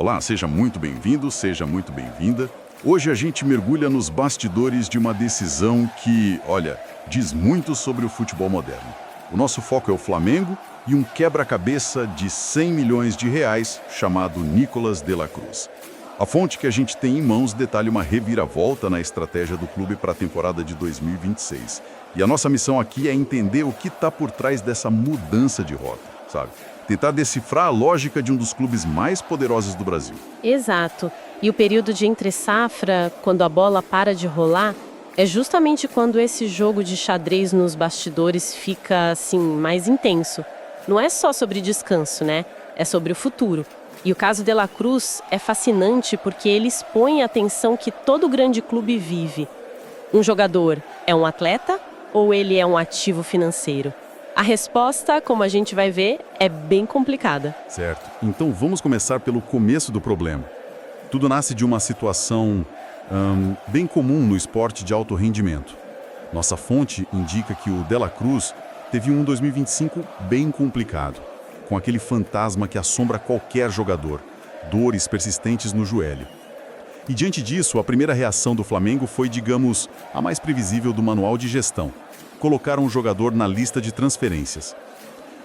Olá, seja muito bem-vindo, seja muito bem-vinda. Hoje a gente mergulha nos bastidores de uma decisão que, olha, diz muito sobre o futebol moderno. O nosso foco é o Flamengo e um quebra-cabeça de 100 milhões de reais chamado Nicolás de la Cruz. A fonte que a gente tem em mãos detalha uma reviravolta na estratégia do clube para a temporada de 2026. E a nossa missão aqui é entender o que está por trás dessa mudança de rota, sabe? Tentar decifrar a lógica de um dos clubes mais poderosos do Brasil. Exato. E o período de entre-safra, quando a bola para de rolar, é justamente quando esse jogo de xadrez nos bastidores fica, assim, mais intenso. Não é só sobre descanso, né? É sobre o futuro. E o caso de la Cruz é fascinante porque ele expõe a tensão que todo grande clube vive. Um jogador é um atleta ou ele é um ativo financeiro? A resposta, como a gente vai ver, é bem complicada. Certo. Então vamos começar pelo começo do problema. Tudo nasce de uma situação bem comum no esporte de alto rendimento. Nossa fonte indica que o de la Cruz teve um 2025 bem complicado, com aquele fantasma que assombra qualquer jogador, dores persistentes no joelho. E diante disso, a primeira reação do Flamengo foi, digamos, a mais previsível do manual de gestão: colocar um jogador na lista de transferências.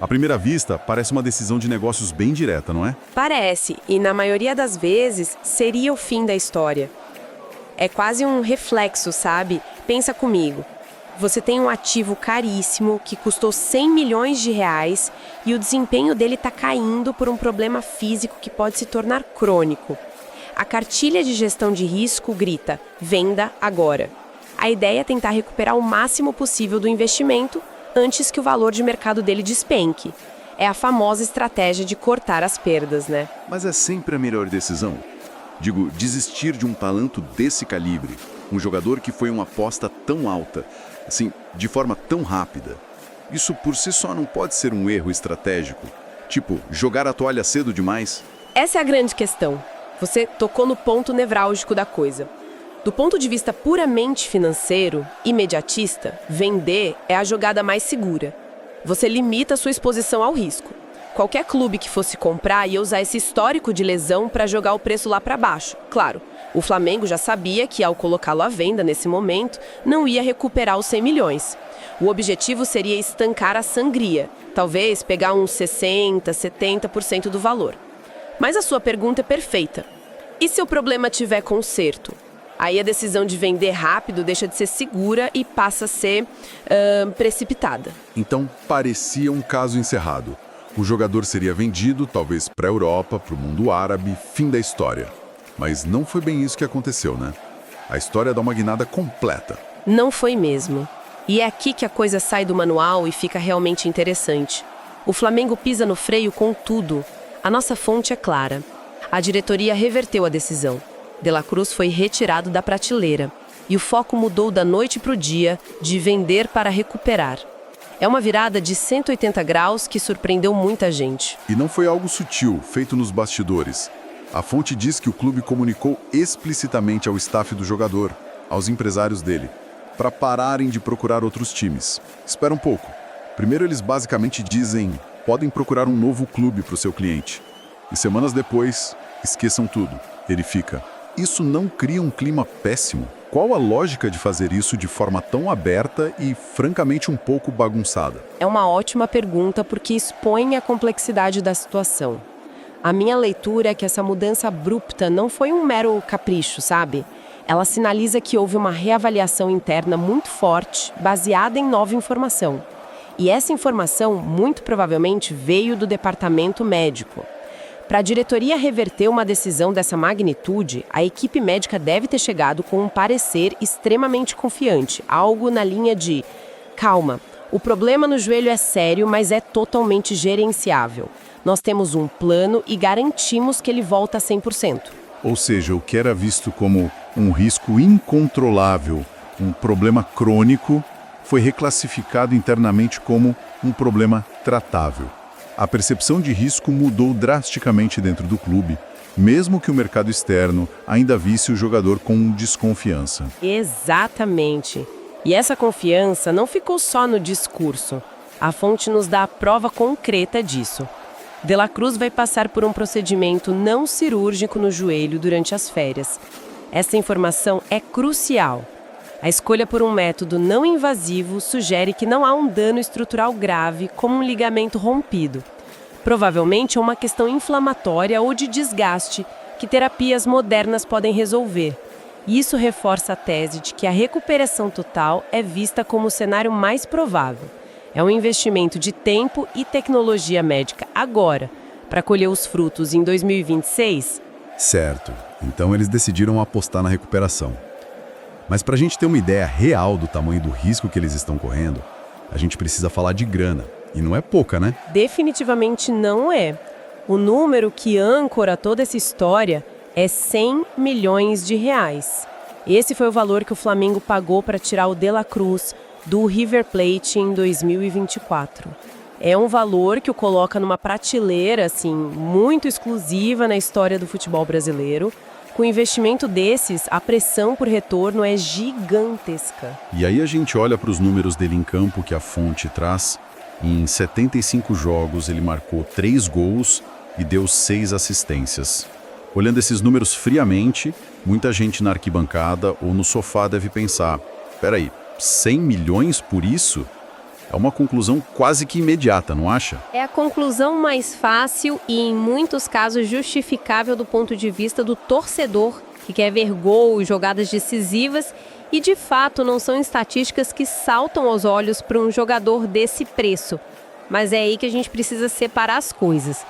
À primeira vista, parece uma decisão de negócios bem direta, não é? Parece, e na maioria das vezes seria o fim da história. É quase um reflexo, sabe? Pensa comigo. Você tem um ativo caríssimo que custou 100 milhões de reais e o desempenho dele está caindo por um problema físico que pode se tornar crônico. A cartilha de gestão de risco grita: venda agora. A ideia é tentar recuperar o máximo possível do investimento antes que o valor de mercado dele despenque. É a famosa estratégia de cortar as perdas, né? Mas é sempre a melhor decisão. Digo, desistir de um talento desse calibre, um jogador que foi uma aposta tão alta, assim, de forma tão rápida. Isso por si só não pode ser um erro estratégico? Tipo, jogar a toalha cedo demais? Essa é a grande questão. Você tocou no ponto nevrálgico da coisa. Do ponto de vista puramente financeiro, imediatista, vender é a jogada mais segura. Você limita a sua exposição ao risco. Qualquer clube que fosse comprar ia usar esse histórico de lesão para jogar o preço lá para baixo. Claro, o Flamengo já sabia que ao colocá-lo à venda nesse momento, não ia recuperar os 100 milhões. O objetivo seria estancar a sangria, talvez pegar uns 60%, 70% do valor. Mas a sua pergunta é perfeita. E se o problema tiver conserto? Aí a decisão de vender rápido deixa de ser segura e passa a ser precipitada. Então, parecia um caso encerrado. O jogador seria vendido, talvez para a Europa, para o mundo árabe, fim da história. Mas não foi bem isso que aconteceu, né? A história dá uma guinada completa. Não foi mesmo. E é aqui que a coisa sai do manual e fica realmente interessante. O Flamengo pisa no freio com tudo. A nossa fonte é clara. A diretoria reverteu a decisão. De la Cruz foi retirado da prateleira e o foco mudou da noite para o dia, de vender para recuperar. É uma virada de 180 graus que surpreendeu muita gente. E não foi algo sutil, feito nos bastidores. A fonte diz que o clube comunicou explicitamente ao staff do jogador, aos empresários dele, para pararem de procurar outros times. Espera um pouco. Primeiro eles basicamente dizem: podem procurar um novo clube para o seu cliente. E semanas depois, esqueçam tudo. Ele fica: isso não cria um clima péssimo? Qual a lógica de fazer isso de forma tão aberta e, francamente, um pouco bagunçada? É uma ótima pergunta porque expõe a complexidade da situação. A minha leitura é que essa mudança abrupta não foi um mero capricho, sabe? Ela sinaliza que houve uma reavaliação interna muito forte, baseada em nova informação. E essa informação, muito provavelmente, veio do departamento médico. Para a diretoria reverter uma decisão dessa magnitude, a equipe médica deve ter chegado com um parecer extremamente confiante, algo na linha de: calma, o problema no joelho é sério, mas é totalmente gerenciável. Nós temos um plano e garantimos que ele volta a 100%. Ou seja, o que era visto como um risco incontrolável, um problema crônico, foi reclassificado internamente como um problema tratável. A percepção de risco mudou drasticamente dentro do clube, mesmo que o mercado externo ainda visse o jogador com desconfiança. Exatamente. E essa confiança não ficou só no discurso. A fonte nos dá a prova concreta disso. De La Cruz vai passar por um procedimento não cirúrgico no joelho durante as férias. Essa informação é crucial. A escolha por um método não invasivo sugere que não há um dano estrutural grave, como um ligamento rompido. Provavelmente é uma questão inflamatória ou de desgaste que terapias modernas podem resolver. E isso reforça a tese de que a recuperação total é vista como o cenário mais provável. É um investimento de tempo e tecnologia médica agora, para colher os frutos em 2026? Certo. Então eles decidiram apostar na recuperação. Mas para a gente ter uma ideia real do tamanho do risco que eles estão correndo, a gente precisa falar de grana. E não é pouca, né? Definitivamente não é. O número que âncora toda essa história é 100 milhões de reais. Esse foi o valor que o Flamengo pagou para tirar o De La Cruz do River Plate em 2024. É um valor que o coloca numa prateleira, assim, muito exclusiva na história do futebol brasileiro. Com investimento desses, a pressão por retorno é gigantesca. E aí a gente olha para os números dele em campo que a fonte traz. Em 75 jogos, ele marcou 3 gols e deu 6 assistências. Olhando esses números friamente, muita gente na arquibancada ou no sofá deve pensar: peraí, 100 milhões por isso? É uma conclusão quase que imediata, não acha? É a conclusão mais fácil e, em muitos casos, justificável do ponto de vista do torcedor, que quer ver gols, jogadas decisivas, e de fato não são estatísticas que saltam aos olhos para um jogador desse preço. Mas é aí que a gente precisa separar as coisas.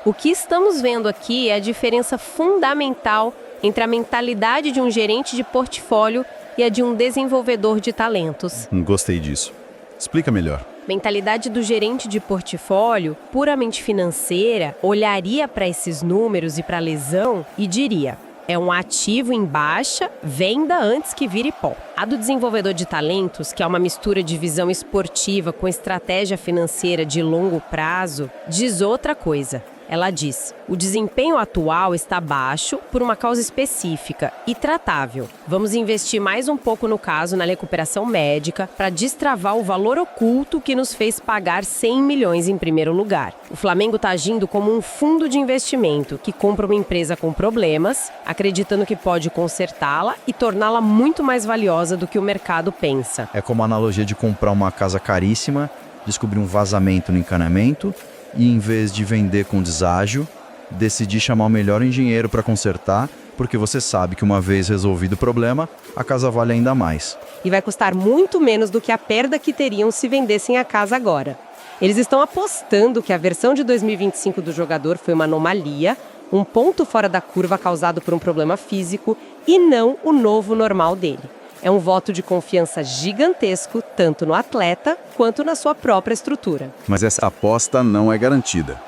O que estamos vendo aqui é a diferença fundamental entre a mentalidade de um gerente de portfólio e a de um desenvolvedor de talentos. Gostei disso. Explica melhor. Mentalidade do gerente de portfólio, puramente financeira, olharia para esses números e para a lesão e diria: é um ativo em baixa, venda antes que vire pó. A do desenvolvedor de talentos, que é uma mistura de visão esportiva com estratégia financeira de longo prazo, diz outra coisa. Ela diz: o desempenho atual está baixo por uma causa específica e tratável. Vamos investir mais um pouco no caso na recuperação médica para destravar o valor oculto que nos fez pagar 100 milhões em primeiro lugar. O Flamengo está agindo como um fundo de investimento que compra uma empresa com problemas, acreditando que pode consertá-la e torná-la muito mais valiosa do que o mercado pensa. É como a analogia de comprar uma casa caríssima, descobrir um vazamento no encanamento e, em vez de vender com deságio, decidir chamar o melhor engenheiro para consertar, porque você sabe que uma vez resolvido o problema, a casa vale ainda mais. E vai custar muito menos do que a perda que teriam se vendessem a casa agora. Eles estão apostando que a versão de 2025 do jogador foi uma anomalia, um ponto fora da curva causado por um problema físico e não o novo normal dele. É um voto de confiança gigantesco, tanto no atleta quanto na sua própria estrutura. Mas essa aposta não é garantida.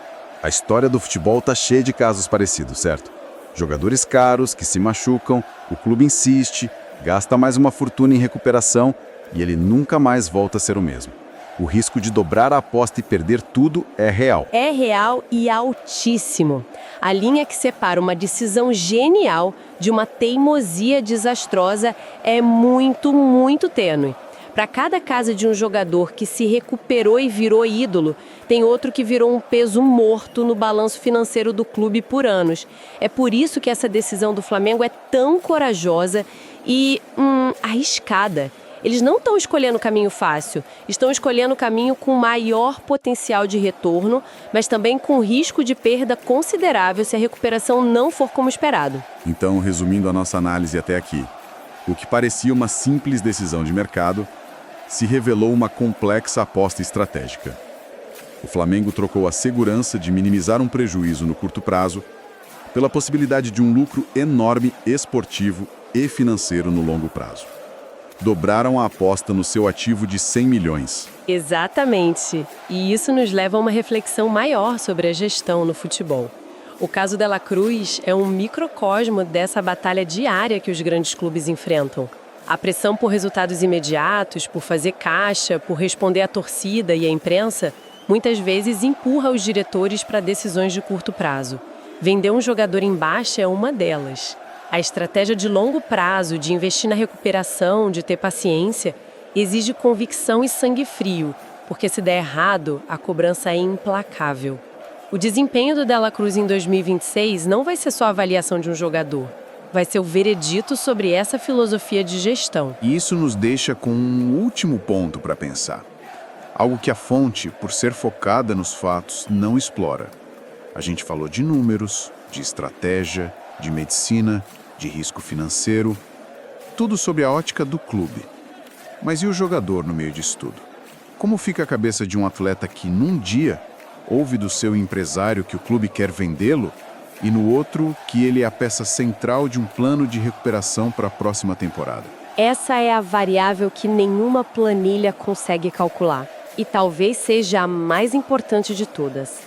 A história do futebol está cheia de casos parecidos, certo? Jogadores caros que se machucam, o clube insiste, gasta mais uma fortuna em recuperação e ele nunca mais volta a ser o mesmo. O risco de dobrar a aposta e perder tudo é real. É real e altíssimo. A linha que separa uma decisão genial de uma teimosia desastrosa é muito, muito tênue. Para cada caso de um jogador que se recuperou e virou ídolo, tem outro que virou um peso morto no balanço financeiro do clube por anos. É por isso que essa decisão do Flamengo é tão corajosa e arriscada. Eles não estão escolhendo o caminho fácil, estão escolhendo o caminho com maior potencial de retorno, mas também com risco de perda considerável se a recuperação não for como esperado. Então, resumindo a nossa análise até aqui, o que parecia uma simples decisão de mercado se revelou uma complexa aposta estratégica. O Flamengo trocou a segurança de minimizar um prejuízo no curto prazo pela possibilidade de um lucro enorme esportivo e financeiro no longo prazo. Dobraram a aposta no seu ativo de 100 milhões. Exatamente. E isso nos leva a uma reflexão maior sobre a gestão no futebol. O caso De La Cruz é um microcosmo dessa batalha diária que os grandes clubes enfrentam. A pressão por resultados imediatos, por fazer caixa, por responder à torcida e à imprensa, muitas vezes empurra os diretores para decisões de curto prazo. Vender um jogador em baixa é uma delas. A estratégia de longo prazo, de investir na recuperação, de ter paciência, exige convicção e sangue frio, porque se der errado, a cobrança é implacável. O desempenho do Dela Cruz em 2026 não vai ser só a avaliação de um jogador. Vai ser o veredito sobre essa filosofia de gestão. E isso nos deixa com um último ponto para pensar. Algo que a fonte, por ser focada nos fatos, não explora. A gente falou de números, de estratégia, de medicina, de risco financeiro, tudo sob a ótica do clube. Mas e o jogador no meio disso tudo? Como fica a cabeça de um atleta que, num dia, ouve do seu empresário que o clube quer vendê-lo e no outro que ele é a peça central de um plano de recuperação para a próxima temporada? Essa é a variável que nenhuma planilha consegue calcular. E talvez seja a mais importante de todas.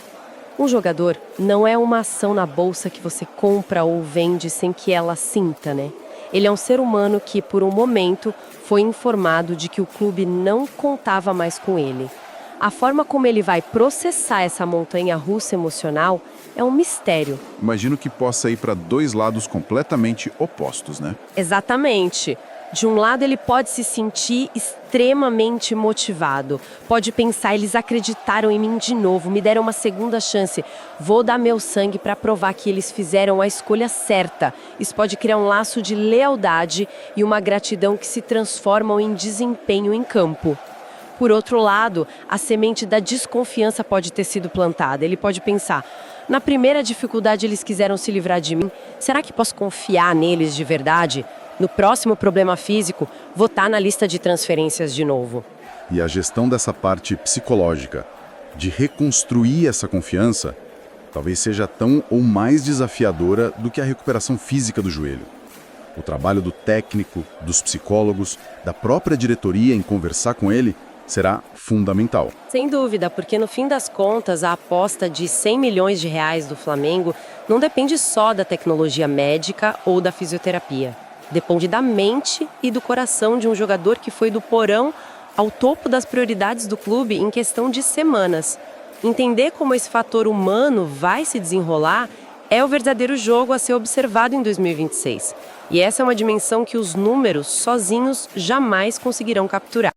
Um jogador não é uma ação na bolsa que você compra ou vende sem que ela sinta, né? Ele é um ser humano que, por um momento, foi informado de que o clube não contava mais com ele. A forma como ele vai processar essa montanha-russa emocional é um mistério. Imagino que possa ir para dois lados completamente opostos, né? Exatamente. De um lado, ele pode se sentir extremamente motivado. Pode pensar, eles acreditaram em mim de novo, me deram uma segunda chance. Vou dar meu sangue para provar que eles fizeram a escolha certa. Isso pode criar um laço de lealdade e uma gratidão que se transformam em desempenho em campo. Por outro lado, a semente da desconfiança pode ter sido plantada. Ele pode pensar, na primeira dificuldade eles quiseram se livrar de mim. Será que posso confiar neles de verdade? No próximo problema físico, vou estar na lista de transferências de novo. E a gestão dessa parte psicológica, de reconstruir essa confiança, talvez seja tão ou mais desafiadora do que a recuperação física do joelho. O trabalho do técnico, dos psicólogos, da própria diretoria em conversar com ele será fundamental. Sem dúvida, porque no fim das contas, a aposta de 100 milhões de reais do Flamengo não depende só da tecnologia médica ou da fisioterapia. Depende da mente e do coração de um jogador que foi do porão ao topo das prioridades do clube em questão de semanas. Entender como esse fator humano vai se desenrolar é o verdadeiro jogo a ser observado em 2026. E essa é uma dimensão que os números sozinhos jamais conseguirão capturar.